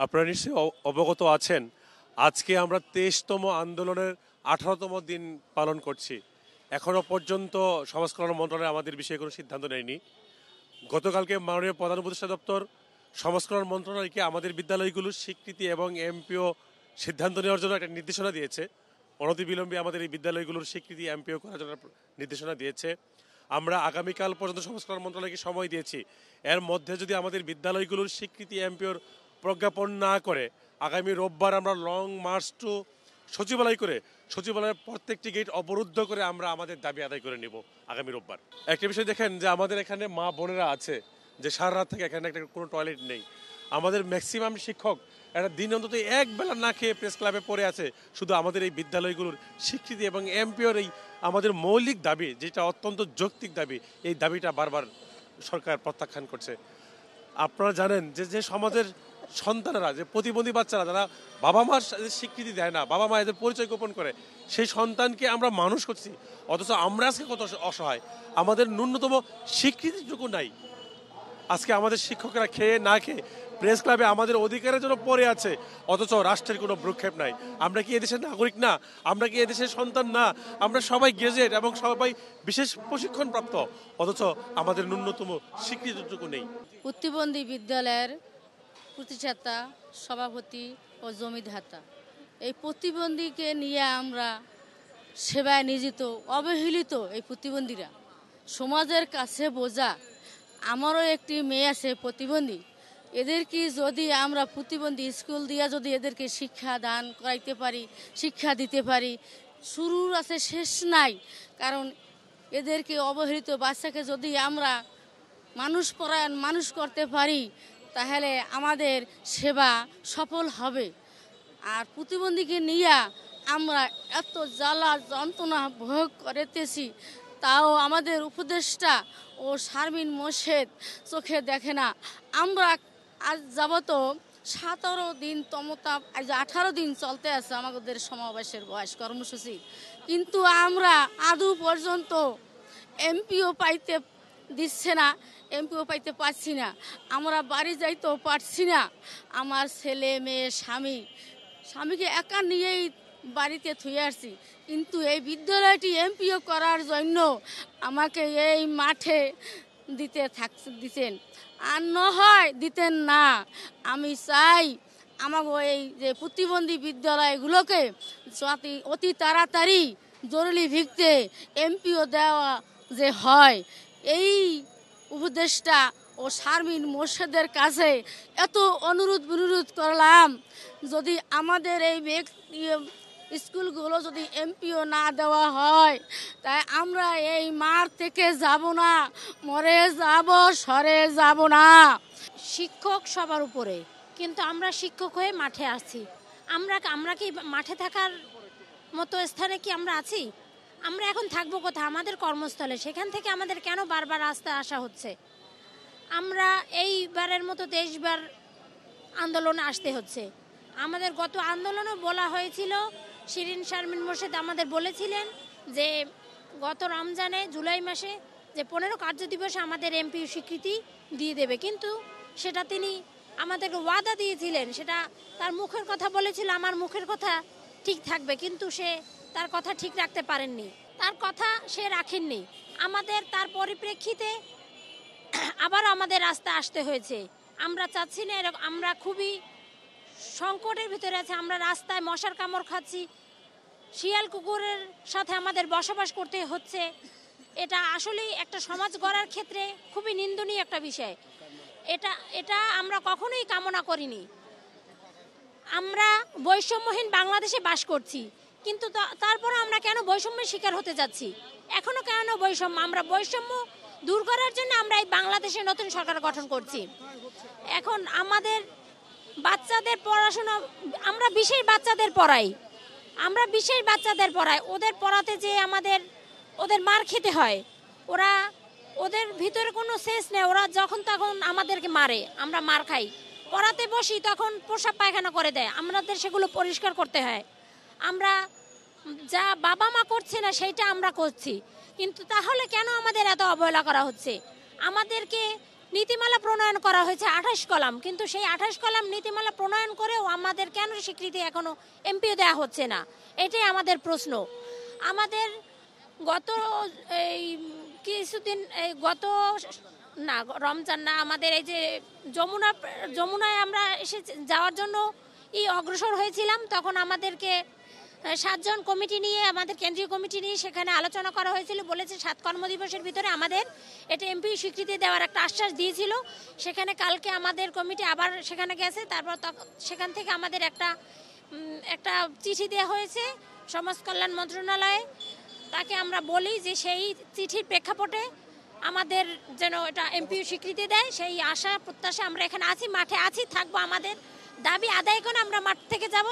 আপনারা নিশ্চয়ই অবগত আছেন, আজকে আমরা 23তম আন্দোলনের 18তম দিন পালন করছি। এখনো পর্যন্ত সমাজ কল্যাণ মন্ত্রণালয় আমাদের বিষয়ে কোনো সিদ্ধান্ত নেয়নি। গতকালকে মাননীয় প্রধান উপদেষ্টা দপ্তর সমাজ কল্যাণ মন্ত্রণালয়কে আমাদের বিদ্যালয়গুলোর স্বীকৃতি এবং এমপিও সিদ্ধান্ত নেওয়ার জন্য একটা নির্দেশনা দিয়েছে। অনতিবিলম্বে আমাদের এই বিদ্যালয়গুলোর স্বীকৃতি এমপিও করার জন্য নির্দেশনা দিয়েছে। আমরা আগামীকাল পর্যন্ত সমাজ কল্যাণ মন্ত্রণালয়কে সময় দিয়েছি। এর মধ্যে যদি আমাদের বিদ্যালয়গুলোর স্বীকৃতি এমপিওর প্রজ্ঞাপন না করে, আগামী রোববার আমরা লং মার্চ টু সচিবালয় করে সচিবালয়ের প্রত্যেকটি গেট অবরুদ্ধ করে আমরা আমাদের দাবি আদায় করে নিব আগামী রোববার। একটা বিষয় দেখেন যে আমাদের এখানে মা বোনেরা আছে যে সারা রাত থেকে এখানে একটা কোনো টয়লেট নেই। আমাদের ম্যাক্সিমাম শিক্ষক একটা দিন অন্তত এক বেলা না খেয়ে প্রেস ক্লাবে পড়ে আছে শুধু আমাদের এই বিদ্যালয়গুলোর স্বীকৃতি এবং এমপিওর এই আমাদের মৌলিক দাবি, যেটা অত্যন্ত যৌক্তিক দাবি, এই দাবিটা বারবার সরকার প্রত্যাখ্যান করছে। আপনারা জানেন যে যে সমাজের সন্তানেরা, যে প্রতিবন্ধী বাচ্চারা যারা বাবা মার স্বীকৃতি দেয় না, বাবা মা এদের পরিচয় গোপন করে, সেই সন্তানকে আমরা মানুষ করছি, অথচ আমরা আজকে কত অসহায়, আমাদের ন্যূনতম স্বীকৃতিটুকু নাই। আজকে আমাদের শিক্ষকরা খেয়ে না খেয়ে প্রেস ক্লাবে আমাদের অধিকারের জন্য পড়ে আছে, অথচ রাষ্ট্রের কোনো ভ্রুক্ষেপ নাই। আমরা কি এদেশের নাগরিক না? আমরা কি এদেশের সন্তান না? আমরা সবাই গেজেট এবং সবাই বিশেষ প্রশিক্ষণ প্রাপ্ত, অথচ আমাদের ন্যূনতম স্বীকৃতিটুকু নেই। প্রতিবন্ধী বিদ্যালয়ের প্রতিষ্ঠাতা, সভাপতি ও জমিদাতা, এই প্রতিবন্ধীকে নিয়ে আমরা সেবায় নিয়োজিত, অবহেলিত। এই প্রতিবন্ধীরা সমাজের কাছে বোঝা। আমারও একটি মেয়ে আছে প্রতিবন্ধী। এদেরকে যদি আমরা প্রতিবন্ধী স্কুল দিয়া যদি এদেরকে শিক্ষা দান করাইতে পারি, শিক্ষা দিতে পারি, শুরুর আছে শেষ নাই। কারণ এদেরকে অবহেলিত বাচ্চাকে যদি আমরা মানুষ করতে পারি, তাহলে আমাদের সেবা সফল হবে। আর প্রতিবন্ধীকে নিয়ে আমরা এত জ্বালা যন্ত্রণা ভোগ করিতেছি, তাও আমাদের উপদেষ্টা ও শারমিন মোর্শেদ চোখে দেখে না। আমরা আজ যাবত 17 দিন তমতা, আজ 18 দিন চলতে আছে আমাদের সমাবেশের বয়স কর্মসূচি, কিন্তু আমরা আদৌ পর্যন্ত এমপিও পাইতে দিচ্ছে না, এমপিও পাইতে পারছি না। আমরা বাড়ি যাইতেও পারছি না। আমার ছেলে মেয়ে স্বামীকে একা নিয়েই বাড়িতে থুয়ে আসছি, কিন্তু এই বিদ্যালয়টি এমপিও করার জন্য আমাকে এই মাঠে দিতেন, আর নহয় দিতেন না। আমি চাই আমাকে এই যে প্রতিবন্ধী বিদ্যালয়গুলোকে অতি তাড়াতাড়ি জরুরি ভিত্তিতে এমপিও দেওয়া যে হয়, এই উপদেষ্টা ও শারমিন মোর্শেদের কাছে এত অনুরোধ করলাম, যদি আমাদের এই স্কুলগুলো যদি এমপিও না দেওয়া হয়, তাই আমরা এই মাঠ থেকে যাব না, মরে যাব, সরে যাব না। শিক্ষক সবার উপরে, কিন্তু আমরা শিক্ষক হয়ে মাঠে আছি। আমরা কি মাঠে থাকার মতো স্থানে কি আমরা আছি? আমরা এখন থাকবো কোথায়? আমাদের কর্মস্থলে। সেখান থেকে আমাদের কেন বারবার রাস্তায় আসা হচ্ছে? আমরা এইবারের মতো দেশবার আন্দোলনে আসতে হচ্ছে। আমাদের গত আন্দোলনও বলা হয়েছিল, শারমিন মোর্শেদ আমাদের বলেছিলেন যে গত রমজানে জুলাই মাসে যে 15 কার্য দিবসে আমাদের এমপি স্বীকৃতি দিয়ে দেবে, কিন্তু সেটা তিনি আমাদেরকে ওয়াদা দিয়েছিলেন, সেটা তার মুখের কথা বলেছিল, আমার মুখের কথা ঠিক থাকবে, কিন্তু সে তার কথা ঠিক রাখতে পারেননি, তার কথা সে রাখেননি। আমাদের তার পরিপ্রেক্ষিতে আবার আমাদের রাস্তায় আসতে হয়েছে। আমরা চাচ্ছি না এরকম, আমরা খুবই সংকটের ভিতরে আছি। আমরা রাস্তায় মশার কামড় খাচ্ছি, শিয়াল কুকুরের সাথে আমাদের বসবাস করতে হচ্ছে। এটা আসলেই একটা সমাজ গড়ার ক্ষেত্রে খুবই নিন্দনীয় একটা বিষয়। এটা আমরা কখনোই কামনা করিনি। আমরা বৈষম্যহীন বাংলাদেশে বাস করছি, কিন্তু তারপরে আমরা কেন বৈষম্যের শিকার হতে যাচ্ছি? এখনো কেন বৈষম্য? আমরা বৈষম্য দূর করার জন্য আমরা এই বাংলাদেশে নতুন সরকার গঠন করছি। এখন আমাদের বাচ্চাদের পড়াশোনা, আমরা বিশেষ বাচ্চাদের পড়াই, ওদের পড়াতে যে ওদের মার খেতে হয়। ওদের ভিতরে কোনো সেন্স নেই, ওরা যখন তখন আমাদেরকে মারে, আমরা মার খাই। পড়াতে বসি তখন প্রসাব পায়খানা করে দেয়, আমাদের সেগুলো পরিষ্কার করতে হয়। আমরা যা বাবা মা করছে না সেইটা আমরা করছি, কিন্তু তাহলে কেন আমাদের এত অবহেলা করা হচ্ছে? আমাদেরকে নীতিমালা প্রণয়ন করা হয়েছে 28 কলাম, কিন্তু সেই 28 কলাম নীতিমালা প্রণয়ন করেও আমাদের কেন স্বীকৃতি এখনো এমপিও দেওয়া হচ্ছে না, এটাই আমাদের প্রশ্ন। আমাদের গত এই কিছুদিন এই গত না রমজান না, আমাদের এই যে যমুনায় আমরা এসে যাওয়ার জন্য অগ্রসর হয়েছিলাম, তখন আমাদেরকে 7 জন কমিটি নিয়ে, আমাদের কেন্দ্রীয় কমিটি নিয়ে সেখানে আলোচনা করা হয়েছিল। বলেছে 7 কর্মদিবসের ভিতরে আমাদের এটা এমপি স্বীকৃতি দেওয়ার একটা আশ্বাস দিয়েছিল। সেখানে কালকে আমাদের কমিটি আবার সেখানে গেছে, তারপর সেখান থেকে আমাদের একটা চিঠি দেওয়া হয়েছে সমাজ কল্যাণ মন্ত্রণালয়ে। তাকে আমরা বলি যে সেই চিঠির প্রেক্ষাপটে আমাদের যেন এটা এমপি স্বীকৃতি দেয়, সেই আশা প্রত্যাশা আমরা এখানে আছি, মাঠে আছি, থাকবো। আমাদের দাবি আদায় করে আমরা মাঠ থেকে যাব।